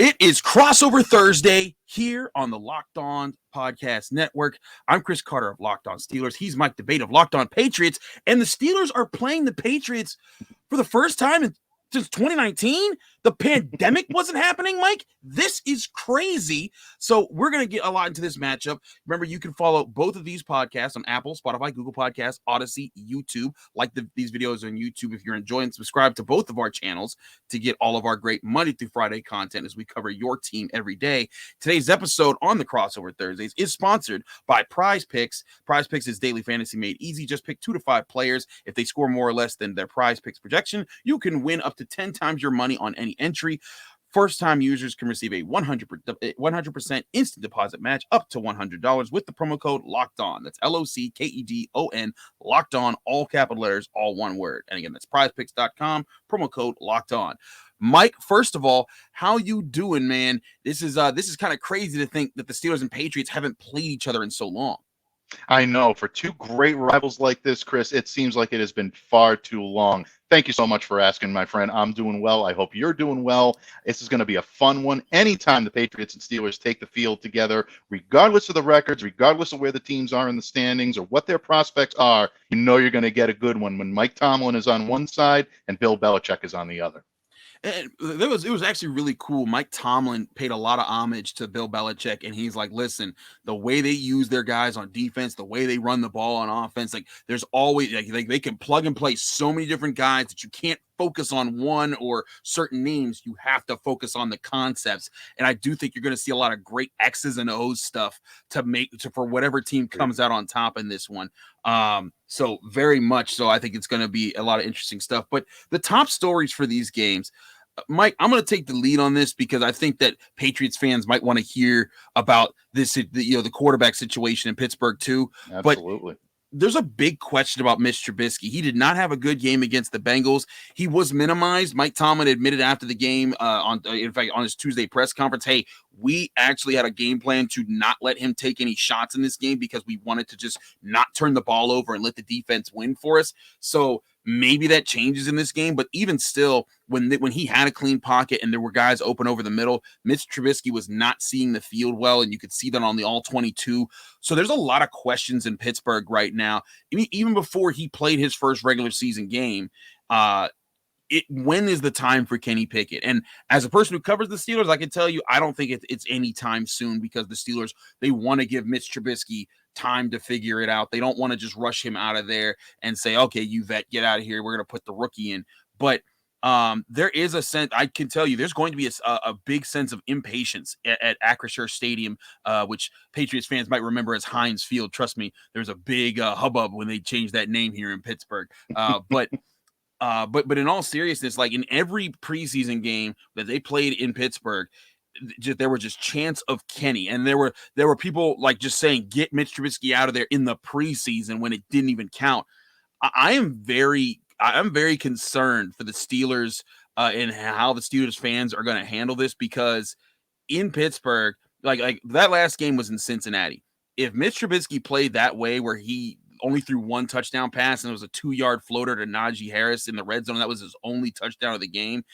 It is Crossover Thursday here on the Locked On Podcast Network. I'm Chris Carter of Locked On Steelers. He's Mike Debate of Locked On Patriots. And the Steelers are playing the Patriots for the first time since 2019. The pandemic wasn't happening, Mike. This is crazy. So we're going to get a lot into this matchup. Remember, you can follow both of these podcasts on Apple, Spotify, Google Podcasts, Odyssey, YouTube. Like these videos on YouTube if you're enjoying. Subscribe to both of our channels to get all of our great Monday through Friday content as we cover your team every day. Today's episode on the Crossover Thursdays is sponsored by Prize Picks. Prize Picks is daily fantasy made easy. Just pick 2 to 5 players. If they score more or less than their Prize Picks projection, you can win up to 10 times your money on any entry. First-time users can receive a 100% instant deposit match up to $100 with the promo code Locked On. That's LOCKEDON, Locked On, all capital letters, all one word. And again, that's prizepicks.com, promo code Locked On. Mike, first of all, how you doing, man? This is kind of crazy to think that the Steelers and Patriots haven't played each other in so long. I know. For two great rivals like this, Chris, it seems like it has been far too long. Thank you so much for asking, my friend. I'm doing well. I hope you're doing well. This is going to be a fun one. Anytime the Patriots and Steelers take the field together, regardless of the records, regardless of where the teams are in the standings or what their prospects are, you know you're going to get a good one when Mike Tomlin is on one side and Bill Belichick is on the other. And it was actually really cool. Mike Tomlin paid a lot of homage to Bill Belichick, and he's like, listen, the way they use their guys on defense, the way they run the ball on offense, like there's always like they can plug and play so many different guys that you can't focus on one or certain names. You have to focus on the concepts. And I do think you're going to see a lot of great X's and O's stuff for whatever team comes out on top in this one. So very much so. I think it's going to be a lot of interesting stuff. But the top stories for these games, Mike, I'm going to take the lead on this because I think that Patriots fans might want to hear about this, the quarterback situation in Pittsburgh too. Absolutely. But there's a big question about Mitch Trubisky. He did not have a good game against the Bengals. He was minimized. Mike Tomlin admitted after the game, on his Tuesday press conference, hey, we actually had a game plan to not let him take any shots in this game because we wanted to just not turn the ball over and let the defense win for us. So maybe that changes in this game, but even still, when he had a clean pocket and there were guys open over the middle, Mitch Trubisky was not seeing the field well, and you could see that on the all-22. So there's a lot of questions in Pittsburgh right now. Even before he played his first regular season game, when is the time for Kenny Pickett? And as a person who covers the Steelers, I can tell you, I don't think it's any time soon because the Steelers, they want to give Mitch Trubisky time to figure it out. They don't want to just rush him out of there and say, okay, you vet, get out of here. We're going to put the rookie in. But there is a sense, I can tell you, there's going to be a big sense of impatience at Acrisure Stadium, which Patriots fans might remember as Heinz Field. Trust me, there's a big hubbub when they changed that name here in Pittsburgh. But in all seriousness, like in every preseason game that they played in Pittsburgh, there were just chants of Kenny, and there were people like just saying, get Mitch Trubisky out of there in the preseason when it didn't even count. I am very concerned for the Steelers and how the Steelers fans are going to handle this, because in Pittsburgh, like that last game was in Cincinnati. If Mitch Trubisky played that way where he only threw one touchdown pass and it was a 2-yard floater to Najee Harris in the red zone, that was his only touchdown of the game.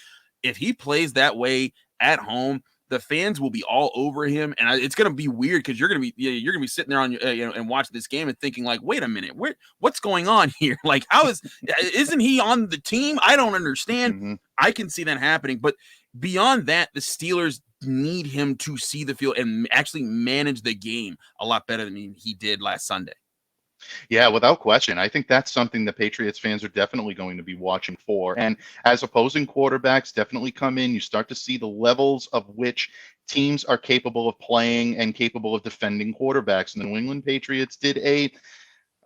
If he plays that way at home, the fans will be all over him, and it's going to be weird because you're going to be sitting there on and watching this game and thinking like, wait a minute, what's going on here? Like, isn't he on the team? I don't understand. Mm-hmm. I can see that happening, but beyond that, the Steelers need him to see the field and actually manage the game a lot better than he did last Sunday. Yeah, without question. I think that's something the Patriots fans are definitely going to be watching for. And as opposing quarterbacks definitely come in, you start to see the levels of which teams are capable of playing and capable of defending quarterbacks. And the New England Patriots did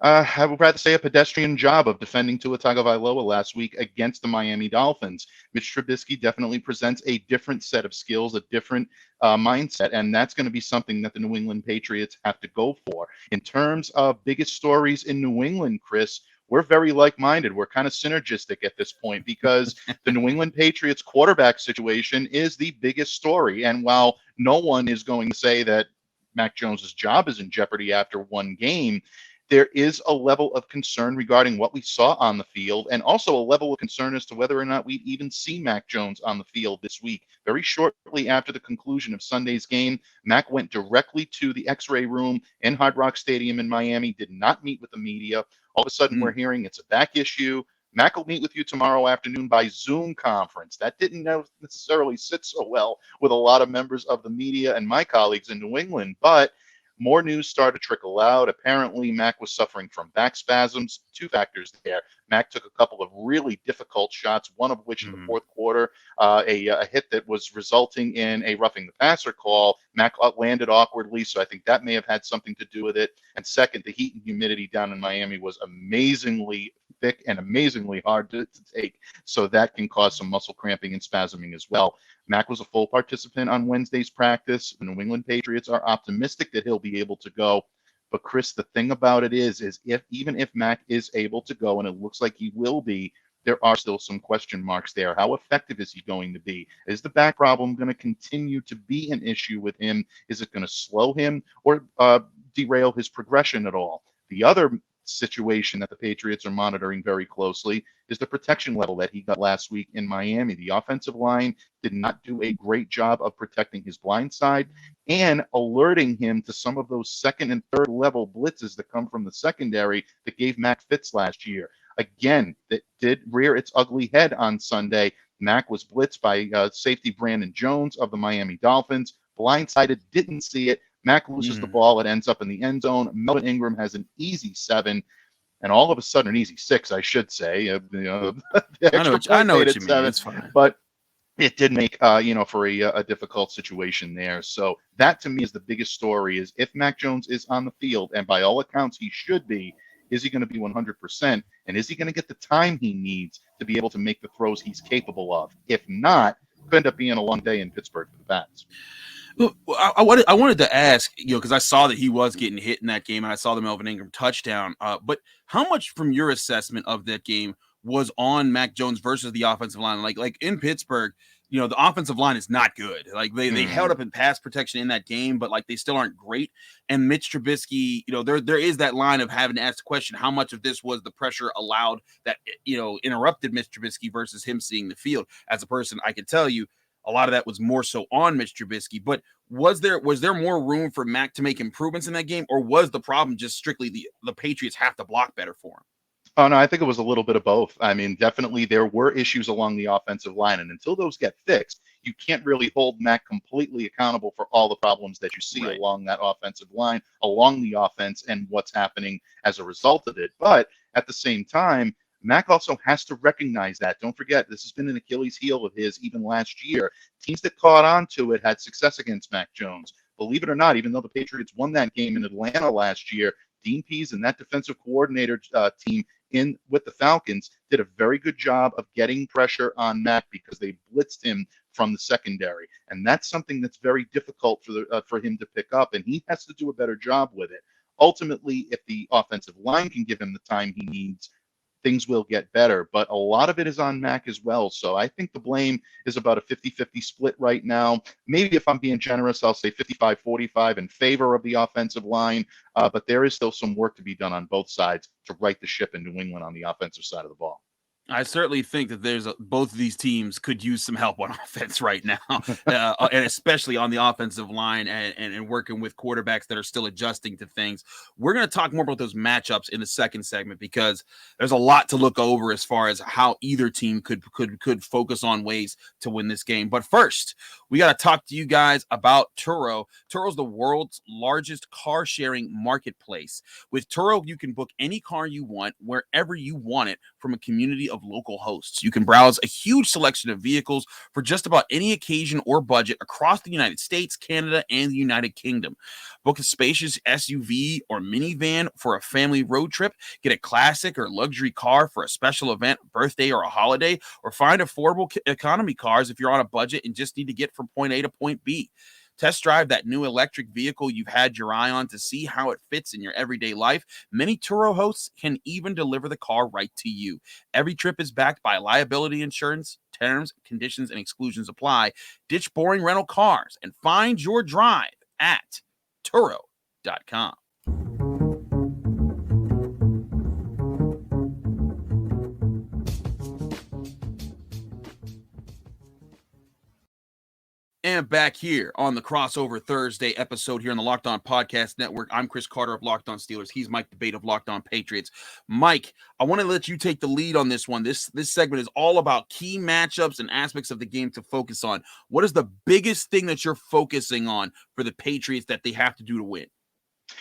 I would rather say a pedestrian job of defending Tua Tagovailoa last week against the Miami Dolphins. Mitch Trubisky definitely presents a different set of skills, a different mindset, and that's going to be something that the New England Patriots have to go for. In terms of biggest stories in New England, Chris, we're very like-minded. We're kind of synergistic at this point because the New England Patriots quarterback situation is the biggest story. And while no one is going to say that Mac Jones's job is in jeopardy after one game, there is a level of concern regarding what we saw on the field, and also a level of concern as to whether or not we'd even see Mac Jones on the field this week. Very shortly after the conclusion of Sunday's game, Mac went directly to the X-ray room in Hard Rock Stadium in Miami, did not meet with the media. All of a sudden, we're hearing it's a back issue. Mac will meet with you tomorrow afternoon by Zoom conference. That didn't necessarily sit so well with a lot of members of the media and my colleagues in New England, but more news started to trickle out. Apparently, Mac was suffering from back spasms. Two factors there. Mac took a couple of really difficult shots, one of which in the fourth quarter, a hit that was resulting in a roughing the passer call. Mac landed awkwardly, so I think that may have had something to do with it. And second, the heat and humidity down in Miami was amazingly thick and amazingly hard to take, so that can cause some muscle cramping and spasming as well. Mac was a full participant on Wednesday's practice. The New England Patriots are optimistic that he'll be able to go. But Chris, the thing about it is even if Mac is able to go, and it looks like he will be, there are still some question marks there. How effective is he going to be? Is the back problem going to continue to be an issue with him? Is it going to slow him or derail his progression at all? The other situation that the Patriots are monitoring very closely is the protection level that he got last week in Miami. The offensive line did not do a great job of protecting his blind side and alerting him to some of those second and third level blitzes that come from the secondary that gave Mac fits last year. Again, that did rear its ugly head on Sunday. Mac was blitzed by safety Brandon Jones of the Miami Dolphins. Blindsided, didn't see it. Mac loses the ball. It ends up in the end zone. Melvin Ingram has an easy 7, and all of a sudden an easy 6, I should say. The extra I know what you 7, mean. It's fine. But it did make, for a difficult situation there. So that to me is the biggest story, is if Mac Jones is on the field, and by all accounts he should be, is he going to be 100%? And is he going to get the time he needs to be able to make the throws he's capable of? If not, it could end up being a long day in Pittsburgh for the Pats. Well, I wanted to ask, because I saw that he was getting hit in that game, and I saw the Melvin Ingram touchdown. But how much from your assessment of that game was on Mac Jones versus the offensive line? Like in Pittsburgh, the offensive line is not good. Like they held up in pass protection in that game, but like they still aren't great. And Mitch Trubisky, there is that line of having to ask the question, how much of this was the pressure allowed that interrupted Mitch Trubisky versus him seeing the field? As a person, I could tell you, a lot of that was more so on Mitch Trubisky, but was there more room for Mac to make improvements in that game, or was the problem just strictly the Patriots have to block better for him? Oh, no, I think it was a little bit of both. I mean, definitely there were issues along the offensive line, and until those get fixed, you can't really hold Mac completely accountable for all the problems that you see along that offensive line, along the offense, and what's happening as a result of it. But at the same time, Mac also has to recognize that. Don't forget, this has been an Achilles heel of his even last year. Teams that caught on to it had success against Mac Jones. Believe it or not, even though the Patriots won that game in Atlanta last year, Dean Pease and that defensive coordinator team in with the Falcons did a very good job of getting pressure on Mac because they blitzed him from the secondary. And that's something that's very difficult for him to pick up, and he has to do a better job with it. Ultimately, if the offensive line can give him the time he needs, things will get better, but a lot of it is on Mac as well. So I think the blame is about a 50-50 split right now. Maybe if I'm being generous, I'll say 55-45 in favor of the offensive line, but there is still some work to be done on both sides to right the ship in New England on the offensive side of the ball. I certainly think that both of these teams could use some help on offense right now, and especially on the offensive line and working with quarterbacks that are still adjusting to things. We're going to talk more about those matchups in the second segment because there's a lot to look over as far as how either team could focus on ways to win this game. But first, we got to talk to you guys about Turo. Turo's the world's largest car sharing marketplace. With Turo, you can book any car you want, wherever you want it, from a community of local hosts. You can browse a huge selection of vehicles for just about any occasion or budget across the United States, Canada, and the United Kingdom. Book a spacious SUV or minivan for a family road trip, get a classic or luxury car for a special event, birthday, or a holiday, or find affordable economy cars if you're on a budget and just need to get from point A to point B. Test drive that new electric vehicle you've had your eye on to see how it fits in your everyday life. Many Turo hosts can even deliver the car right to you. Every trip is backed by liability insurance. Terms, conditions, and exclusions apply. Ditch boring rental cars and find your drive at Turo.com. And back here on the Crossover Thursday episode here on the Locked On Podcast Network, I'm Chris Carter of Locked On Steelers. He's Mike Debate of Locked On Patriots. Mike, I want to let you take the lead on this one. This segment is all about key matchups and aspects of the game to focus on. What is the biggest thing that you're focusing on for the Patriots that they have to do to win?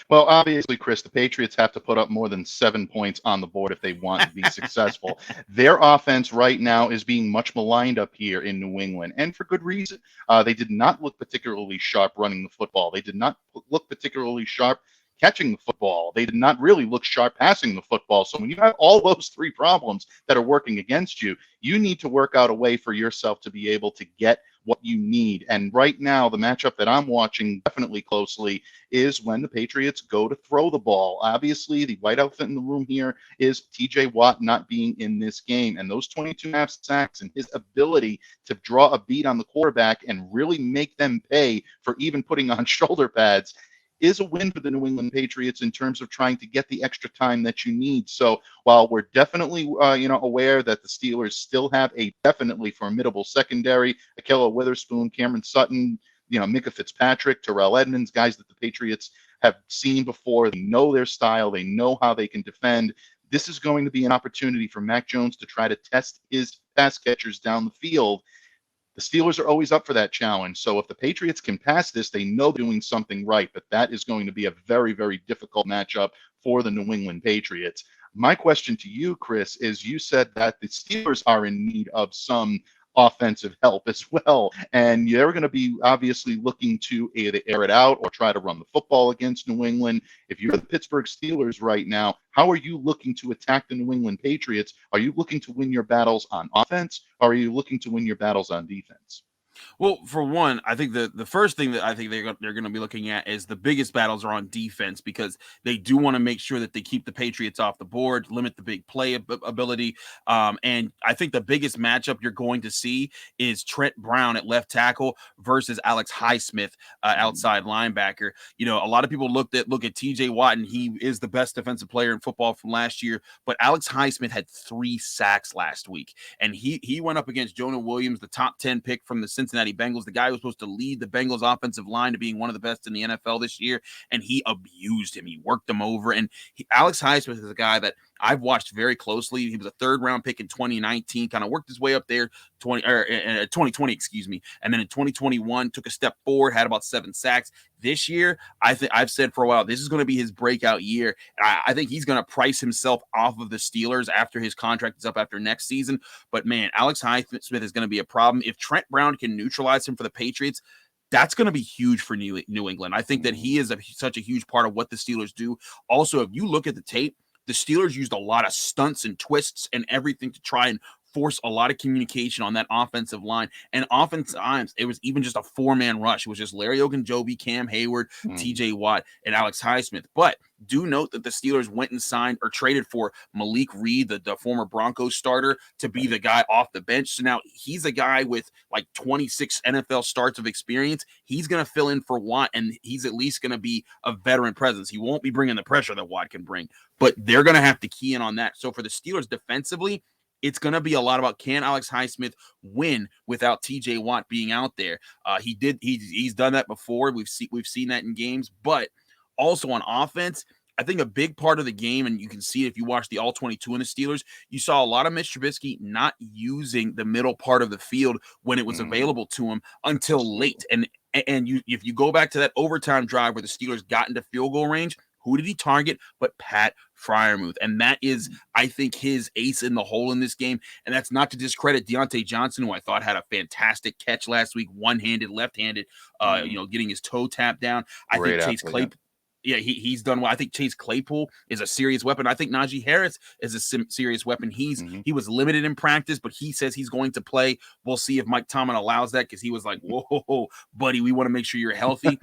Well, obviously, Chris, the Patriots have to put up more than 7 points on the board if they want to be successful. Their offense right now is being much maligned up here in New England, and for good reason. They did not look particularly sharp running the football. They did not look particularly sharp catching the football. They did not really look sharp passing the football. So when you have all those three problems that are working against you, you need to work out a way for yourself to be able to get what you need. And right now, the matchup that I'm watching definitely closely is when the Patriots go to throw the ball. Obviously, the white elephant in the room here is TJ Watt not being in this game. And those 22.5 sacks and his ability to draw a beat on the quarterback and really make them pay for even putting on shoulder pads is a win for the New England Patriots in terms of trying to get the extra time that you need. So while we're definitely, aware that the Steelers still have a definitely formidable secondary, Ahkello Witherspoon, Cameron Sutton, Micah Fitzpatrick, Terrell Edmonds, guys that the Patriots have seen before. They know their style. They know how they can defend. This is going to be an opportunity for Mac Jones to try to test his pass catchers down the field. The Steelers are always up for that challenge. So if the Patriots can pass this, they know they're doing something right. But that is going to be a very, very difficult matchup for the New England Patriots. My question to you, Chris, is you said that the Steelers are in need of some offensive help as well. And they're going to be obviously looking to either air it out or try to run the football against New England. If you're the Pittsburgh Steelers right now, how are you looking to attack the New England Patriots? Are you looking to win your battles on offense, or are you looking to win your battles on defense? Well, for one, I think the first thing that I think they're going to be looking at is the biggest battles are on defense, because they do want to make sure that they keep the Patriots off the board, limit the big play ability. And I think the biggest matchup you're going to see is Trent Brown at left tackle versus Alex Highsmith, outside linebacker. A lot of people look at TJ Watt, and he is the best defensive player in football from last year. But Alex Highsmith had 3 sacks last week, and he went up against Jonah Williams, the top 10 pick from the Cincinnati Bengals, the guy who was supposed to lead the Bengals offensive line to being one of the best in the NFL this year, and he abused him. He worked him over, and Alex Highsmith is a guy that I've watched very closely. He was a 3rd-round pick in 2019, kind of worked his way up there, 2020, excuse me, and then in 2021 took a step forward, had about 7 sacks. This year, I've said for a while, this is going to be his breakout year. I think he's going to price himself off of the Steelers after his contract is up after next season. But man, Alex Highsmith is going to be a problem. If Trent Brown can neutralize him for the Patriots, that's going to be huge for New England. I think that he is such a huge part of what the Steelers do. Also, if you look at the tape, the Steelers used a lot of stunts and twists and everything to try and force a lot of communication on that offensive line. And oftentimes, it was even just a 4-man rush. It was just Larry Ogunjobi, Cam Hayward, TJ Watt, and Alex Highsmith. But do note that the Steelers went and signed or traded for Malik Reed, the former Broncos starter, to be the guy off the bench. So now he's a guy with like 26 NFL starts of experience. He's going to fill in for Watt, and he's at least going to be a veteran presence. He won't be bringing the pressure that Watt can bring, but they're going to have to key in on that. So for the Steelers defensively, it's going to be a lot about, can Alex Highsmith win without TJ Watt being out there? He's done that before. We've seen that in games, but also on offense, I think a big part of the game, and you can see it if you watch the All 22 in the Steelers, you saw a lot of Mitch Trubisky not using the middle part of the field when it was available to him until late. And if you go back to that overtime drive where the Steelers got into field goal range, who did he target but Pat Freiermuth? And that is, I think, his ace in the hole in this game. And that's not to discredit Deontay Johnson, who I thought had a fantastic catch last week, one-handed, left-handed, getting his toe tapped down. I think Chase Claypool. Yeah, he's done well. I think Chase Claypool is a serious weapon. I think Najee Harris is a serious weapon. He was limited in practice, but he says he's going to play. We'll see if Mike Tomlin allows that, because he was like, whoa, buddy, we want to make sure you're healthy.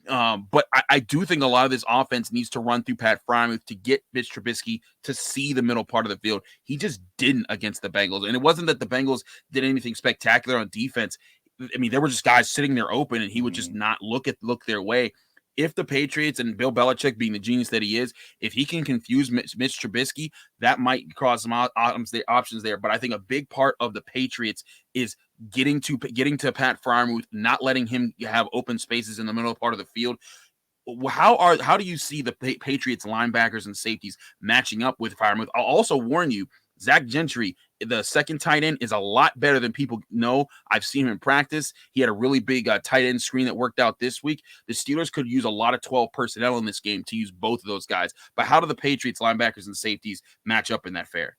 But I do think a lot of this offense needs to run through Pat Freiermuth to get Mitch Trubisky to see the middle part of the field. He just didn't against the Bengals. And it wasn't that the Bengals did anything spectacular on defense. I mean, there were just guys sitting there open, and he would just not look their way. if the Patriots and Bill Belichick, being the genius that he is, if he can confuse Mitch Trubisky, that might cause some options there. But I think a big part of the Patriots is getting to Pat Freiermuth, not letting him have open spaces in the middle part of the field. How do you see the Patriots linebackers and safeties matching up with Freiermuth? I'll also warn you, Zach Gentry, the second tight end, is a lot better than people know. I've seen him in practice. He had a really big tight end screen that worked out this week. The Steelers could use a lot of 12 personnel in this game to use both of those guys. But how do the Patriots linebackers and safeties match up in that fair?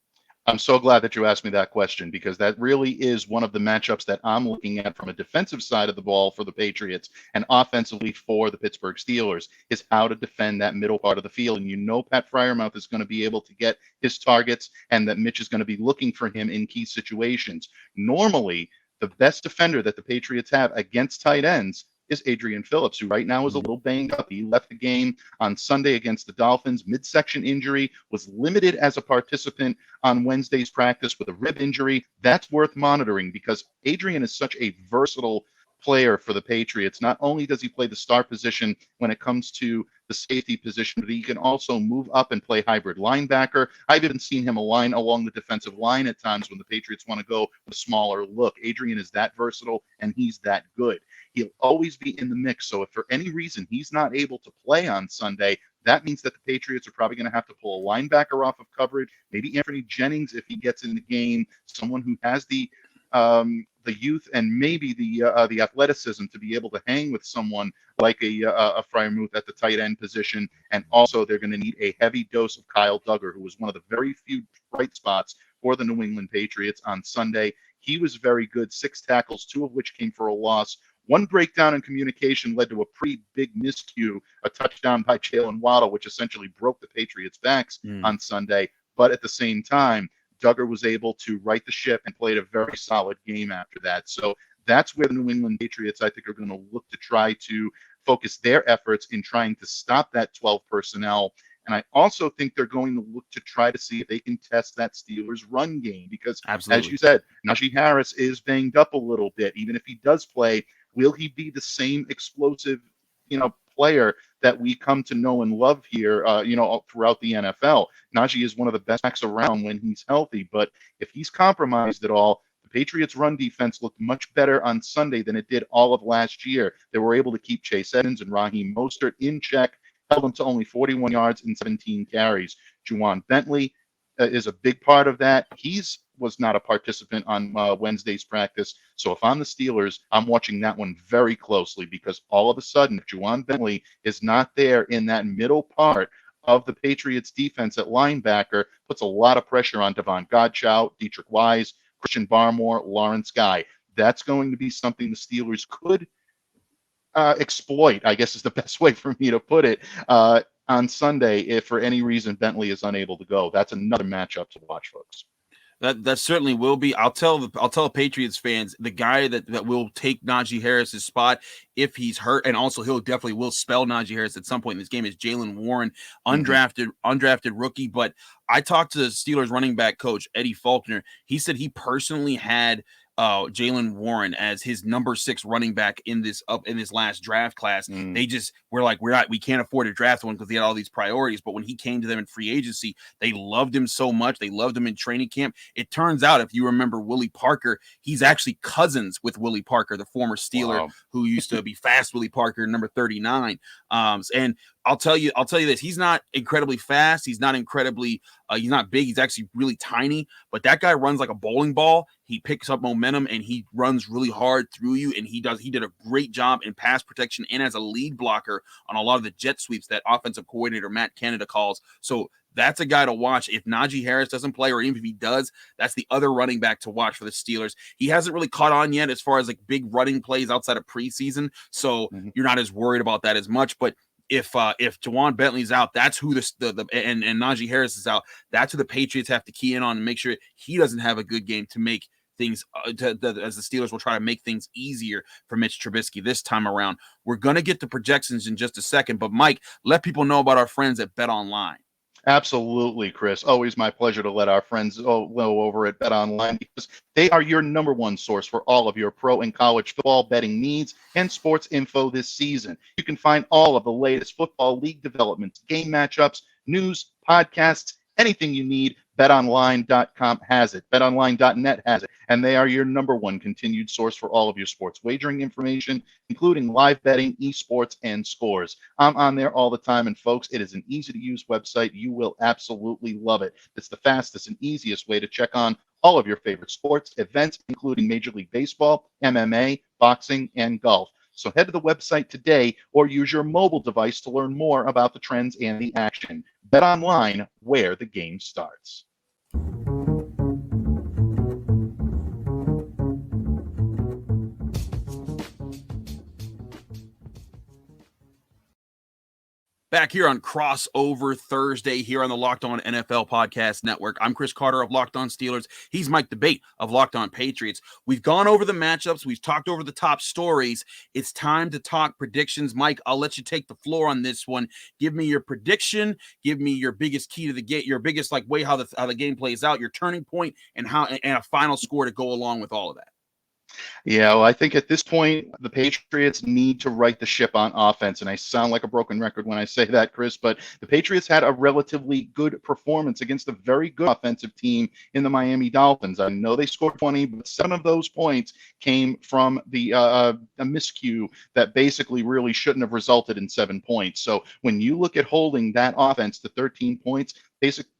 I'm so glad that you asked me that question, because that really is one of the matchups that I'm looking at from a defensive side of the ball for the Patriots and offensively for the Pittsburgh Steelers, is how to defend that middle part of the field. And you know Pat Freiermuth is going to be able to get his targets, and that Mitch is going to be looking for him in key situations. Normally, the best defender that the Patriots have against tight ends is Adrian Phillips, who right now is a little banged up. He left the game on Sunday against the Dolphins, midsection injury, was limited as a participant on Wednesday's practice with a rib injury. That's worth monitoring, because Adrian is such a versatile player for the Patriots. Not only does he play the star position when it comes to the safety position, but he can also move up and play hybrid linebacker. I've even seen him align along the defensive line at times when the Patriots want to go with a smaller look. Adrian is that versatile, and he's that good. He'll always be in the mix. So if for any reason he's not able to play on Sunday, that means that the Patriots are probably going to have to pull a linebacker off of coverage. Maybe Anthony Jennings, if he gets in the game, someone who has the youth and maybe the athleticism to be able to hang with someone like a Freiermuth at the tight end position. And also they're going to need a heavy dose of Kyle Duggar, who was one of the very few bright spots for the New England Patriots on Sunday. He was very good, 6 tackles, 2 of which came for a loss. One breakdown in communication led to a pretty big miscue, a touchdown by Jalen Waddle, which essentially broke the Patriots' backs on Sunday. But at the same time, Duggar was able to right the ship and played a very solid game after that. So that's where the New England Patriots, I think, are going to look to try to focus their efforts in trying to stop that 12 personnel. And I also think they're going to look to try to see if they can test that Steelers run game, because Absolutely. as you said, Najee Harris is banged up a little bit. Even if he does play, will he be the same explosive, player that we come to know and love here, throughout the NFL? Najee is one of the best backs around when he's healthy, but if he's compromised at all, the Patriots' run defense looked much better on Sunday than it did all of last year. They were able to keep Chase Edmonds and Raheem Mostert in check, held them to only 41 yards and 17 carries. Ja'Whaun Bentley is a big part of that. Was not a participant on Wednesday's practice. So if I'm the Steelers, I'm watching that one very closely, because all of a sudden, if Ja'Whaun Bentley is not there in that middle part of the Patriots defense at linebacker, puts a lot of pressure on Devon Godchow, Dietrich Wise, Christian Barmore, Lawrence Guy. That's going to be something the Steelers could exploit, I guess is the best way for me to put it, on Sunday if for any reason Bentley is unable to go. That's another matchup to watch, folks. That certainly will be. I'll tell Patriots fans, the guy that will take Najee Harris's spot if he's hurt, and also he'll definitely will spell Najee Harris at some point in this game, is Jaylen Warren, undrafted rookie. But I talked to the Steelers running back coach Eddie Faulkner. He said he personally had Jaylen Warren as his number 6 running back in this last draft class. They just were like, we can't afford to draft one because he had all these priorities. But when he came to them in free agency, they loved him so much. They loved him in training camp. It turns out, if you remember Willie Parker, he's actually cousins with Willie Parker, the former Steeler who used to be Fast Willie Parker, number 39. And I'll tell you this: he's not incredibly fast. He's not incredibly. He's not big. He's actually really tiny. But that guy runs like a bowling ball. He picks up momentum and he runs really hard through you. And he did a great job in pass protection and as a lead blocker on a lot of the jet sweeps that offensive coordinator Matt Canada calls. So that's a guy to watch. If Najee Harris doesn't play, or even if he does, that's the other running back to watch for the Steelers. He hasn't really caught on yet as far as like big running plays outside of preseason. So you're not as worried about that as much. But if Ja'Whaun Bentley's out, that's who and Najee Harris is out, that's who the Patriots have to key in on and make sure he doesn't have a good game to make things as the Steelers will try to make things easier for Mitch Trubisky this time around. We're going to get to projections in just a second, but Mike, let people know about our friends at Bet Online. Absolutely, Chris. Always my pleasure to let our friends know over at Bet Online because they are your number one source for all of your pro and college football betting needs and sports info this season. You can find all of the latest football league developments, game matchups, news, podcasts, anything you need. BetOnline.com has it. BetOnline.net has it. And they are your number one continued source for all of your sports wagering information, including live betting, esports, and scores. I'm on there all the time. And folks, it is an easy to use website. You will absolutely love it. It's the fastest and easiest way to check on all of your favorite sports events, including Major League Baseball, MMA, boxing, and golf. So head to the website today or use your mobile device to learn more about the trends and the action. Bet online, where the game starts. Back here on Crossover Thursday here on the Locked On NFL Podcast Network. I'm Chris Carter of Locked On Steelers. He's Mike DeBate of Locked On Patriots. We've gone over the matchups. We've talked over the top stories. It's time to talk predictions. Mike, I'll let you take the floor on this one. Give me your prediction. Give me your biggest key to the game, your biggest way how the game plays out, your turning point, and a final score to go along with all of that. Yeah, well, I think at this point, the Patriots need to right the ship on offense. And I sound like a broken record when I say that, Chris, but the Patriots had a relatively good performance against a very good offensive team in the Miami Dolphins. I know they scored 20, but 7 of those points came from a miscue that basically really shouldn't have resulted in 7 points. So when you look at holding that offense to 13 points,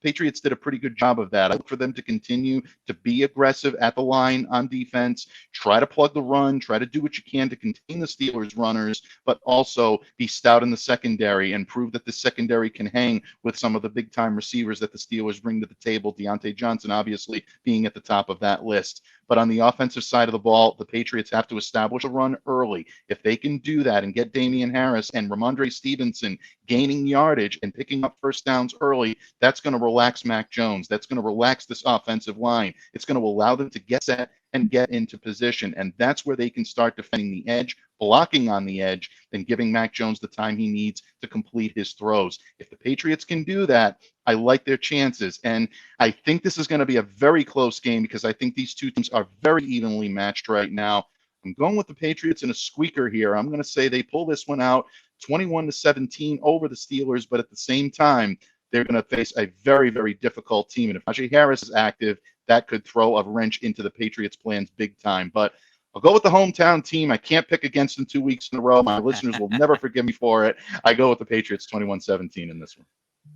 Patriots did a pretty good job of that. I look for them to continue to be aggressive at the line on defense, try to plug the run, try to do what you can to contain the Steelers runners, but also be stout in the secondary and prove that the secondary can hang with some of the big time receivers that the Steelers bring to the table. Deontay Johnson, obviously, being at the top of that list. But on the offensive side of the ball, the Patriots have to establish a run early. If they can do that and get Damian Harris and Ramondre Stevenson gaining yardage and picking up first downs early, that's going to relax Mac Jones. That's going to relax this offensive line. It's going to allow them to get set and get into position. And that's where they can start defending the edge, blocking on the edge, and giving Mac Jones the time he needs to complete his throws. If the Patriots can do that, I like their chances. And I think this is going to be a very close game because I think these two teams are very evenly matched right now. I'm going with the Patriots in a squeaker here. I'm going to say they pull this one out 21-17 over the Steelers, but at the same time, they're going to face a very, very difficult team. And if Najee Harris is active, that could throw a wrench into the Patriots' plans big time. But I'll go with the hometown team. I can't pick against them 2 weeks in a row. My listeners will never forgive me for it. I go with the Patriots 21-17 in this one.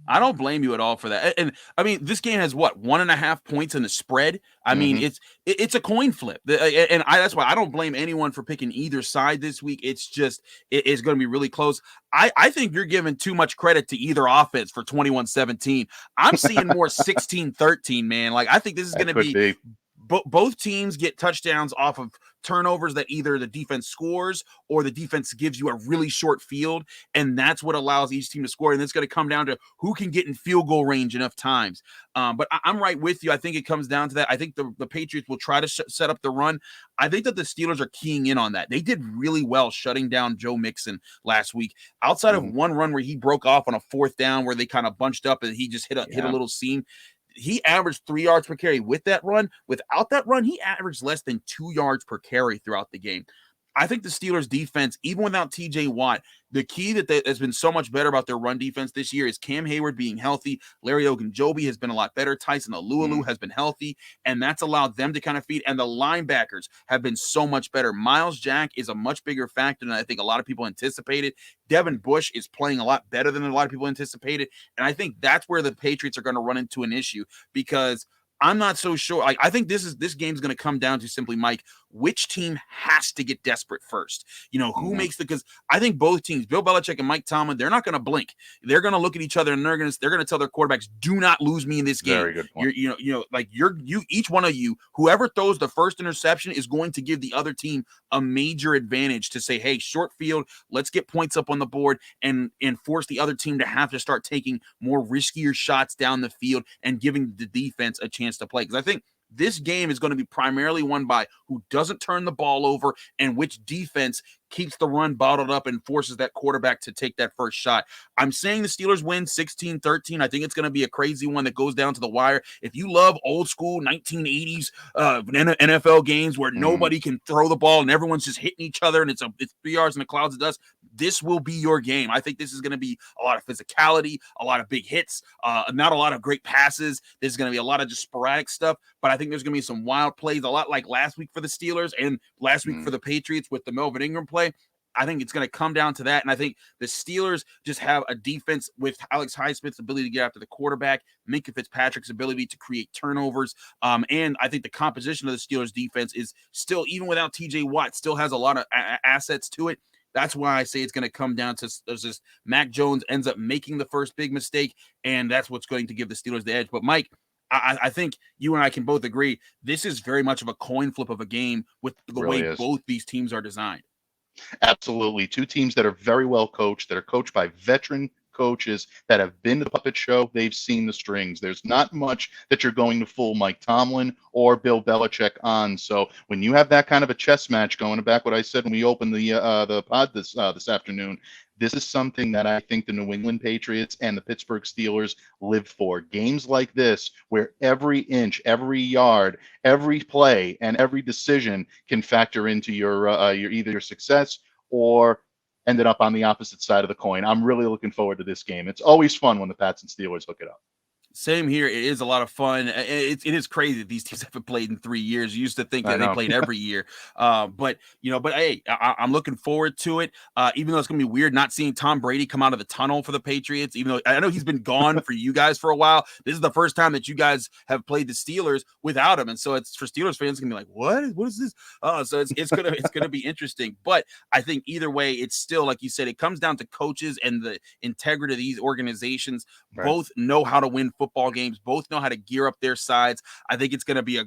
I don't blame you at all for that. And I mean, this game has what, 1.5 points in the spread. I mean, it's a coin flip. That's why I don't blame anyone for picking either side this week. It's just, it's going to be really close. I think you're giving too much credit to either offense for 21-17. I'm seeing more 16-13, man. Like, I think this is going to be both teams get touchdowns off of turnovers that either the defense scores or the defense gives you a really short field, and that's what allows each team to score. And it's going to come down to who can get in field goal range enough times. But I'm right with you. I think it comes down to that. I think the Patriots will try to set up the run. I think that the Steelers are keying in on that. They did really well shutting down Joe Mixon last week. Outside of one run where he broke off on a 4th down where they kind of bunched up and he just hit a little seam, he averaged 3 yards per carry with that run. Without that run, he averaged less than 2 yards per carry throughout the game. I think the Steelers defense, even without TJ Watt, the key that has been so much better about their run defense this year is Cam Hayward being healthy. Larry Ogunjobi has been a lot better. Tyson Alualu has been healthy, and that's allowed them to kind of feed. And the linebackers have been so much better. Miles Jack is a much bigger factor than I think a lot of people anticipated. Devin Bush is playing a lot better than a lot of people anticipated. And I think that's where the Patriots are going to run into an issue because I'm not so sure. I think this game's going to come down to simply, Mike, which team has to get desperate first? Who makes because I think both teams, Bill Belichick and Mike Tomlin, they're not going to blink. They're going to look at each other and they're going to tell their quarterbacks, "Do not lose me in this game." Very good point. Each one of you, whoever throws the first interception is going to give the other team a major advantage to say, "Hey, short field, let's get points up on the board and force the other team to have to start taking more riskier shots down the field and giving the defense a chance to play." Because I think This game is going to be primarily won by who doesn't turn the ball over and which defense keeps the run bottled up and forces that quarterback to take that first shot. I'm saying the Steelers win 16-13. I think it's going to be a crazy one that goes down to the wire. If you love old school 1980s NFL games where nobody can throw the ball and everyone's just hitting each other and it's 3 yards in the clouds of dust, this will be your game. I think this is going to be a lot of physicality, a lot of big hits, not a lot of great passes. There's going to be a lot of just sporadic stuff, but I think there's going to be some wild plays, a lot like last week for the Steelers and last week for the Patriots with the Melvin Ingram play. I think it's going to come down to that. And I think the Steelers just have a defense with Alex Highsmith's ability to get after the quarterback, Minkah Fitzpatrick's ability to create turnovers. And I think the composition of the Steelers defense is still, even without TJ Watt, still has a lot of assets to it. That's why I say it's going to come down to this. Mac Jones ends up making the first big mistake, and that's what's going to give the Steelers the edge. But Mike, I think you and I can both agree this is very much of a coin flip of a game with the way both these teams are designed. Absolutely. Two teams that are very well coached, that are coached by veteran coaches that have been to the puppet show. They've seen the strings. There's not much that you're going to fool Mike Tomlin or Bill Belichick on. So when you have that kind of a chess match going, back what I said when we opened the pod this afternoon, this is something that I think the New England Patriots and the Pittsburgh Steelers live for. Games like this, where every inch, every yard, every play, and every decision can factor into your either your success or ended up on the opposite side of the coin. I'm really looking forward to this game. It's always fun when the Pats and Steelers hook it up. Same here. It is a lot of fun. It is crazy that these teams haven't played in 3 years. You used to think that they played every year. But hey, I'm looking forward to it. Even though it's going to be weird not seeing Tom Brady come out of the tunnel for the Patriots, even though I know he's been gone for you guys for a while. This is the first time that you guys have played the Steelers without him. And so it's for Steelers fans going to be like, what is this? So it's going to be interesting. But I think either way, it's still, like you said, it comes down to coaches and the integrity of these organizations. Right. Both know how to win football games, both know how to gear up their sides. I think it's going to be a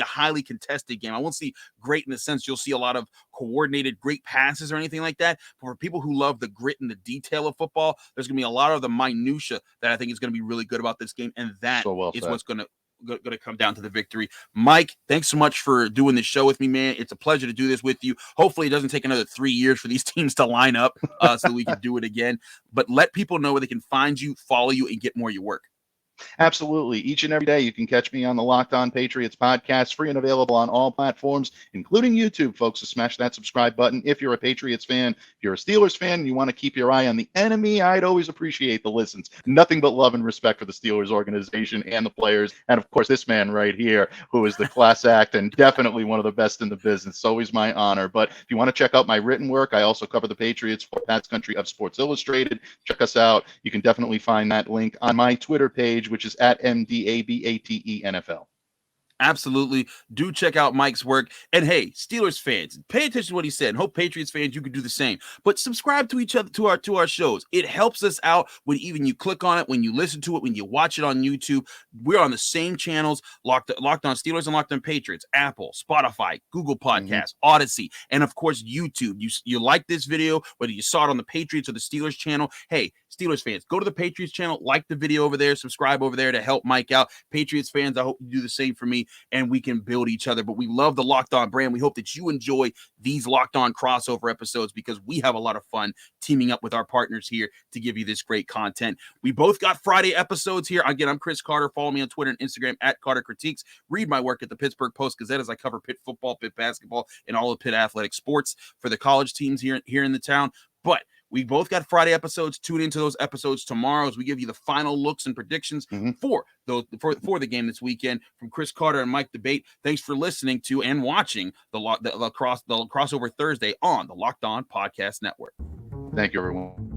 highly contested game. I won't see great in the sense you'll see a lot of coordinated great passes or anything like that. But for people who love the grit and the detail of football, there's going to be a lot of the minutia that I think is going to be really good about this game, and that is what's going to come down to the victory. Mike, thanks so much for doing this show with me, man. It's a pleasure to do this with you. Hopefully it doesn't take another 3 years for these teams to line up so that we can do it again. But let people know where they can find you, follow you, and get more of your work. Absolutely. Each and every day, you can catch me on the Locked On Patriots podcast, free and available on all platforms, including YouTube, folks. So smash that subscribe button. If you're a Patriots fan, if you're a Steelers fan, and you want to keep your eye on the enemy, I'd always appreciate the listens. Nothing but love and respect for the Steelers organization and the players. And of course, this man right here, who is the class act and definitely one of the best in the business. It's always my honor. But if you want to check out my written work, I also cover the Patriots for Pat's Country of Sports Illustrated. Check us out. You can definitely find that link on my Twitter page, which is at MDABATENFL. Absolutely. Do check out Mike's work. And hey, Steelers fans, pay attention to what he said. And hope Patriots fans, you can do the same. But subscribe to each other, to our shows. It helps us out when even you click on it, when you listen to it, when you watch it on YouTube. We're on the same channels, Locked On Steelers and Locked On Patriots, Apple, Spotify, Google Podcasts, Odyssey, and of course, YouTube. You like this video, whether you saw it on the Patriots or the Steelers channel. Hey, Steelers fans, go to the Patriots channel, like the video over there, subscribe over there to help Mike out. Patriots fans, I hope you do the same for me, and we can build each other. But we love the Locked On brand. We hope that you enjoy these Locked On crossover episodes because we have a lot of fun teaming up with our partners here to give you this great content. We both got Friday episodes here. Again, I'm Chris Carter. Follow me on Twitter and Instagram at Carter Critiques. Read my work at the Pittsburgh Post-Gazette as I cover Pitt football, Pitt basketball, and all of Pitt athletic sports for the college teams here in the town. But we both got Friday episodes. Tune into those episodes tomorrow as we give you the final looks and predictions for the game this weekend. From Chris Carter and Mike Debate, thanks for listening to and watching the crossover Thursday on the Locked On Podcast Network. Thank you, everyone.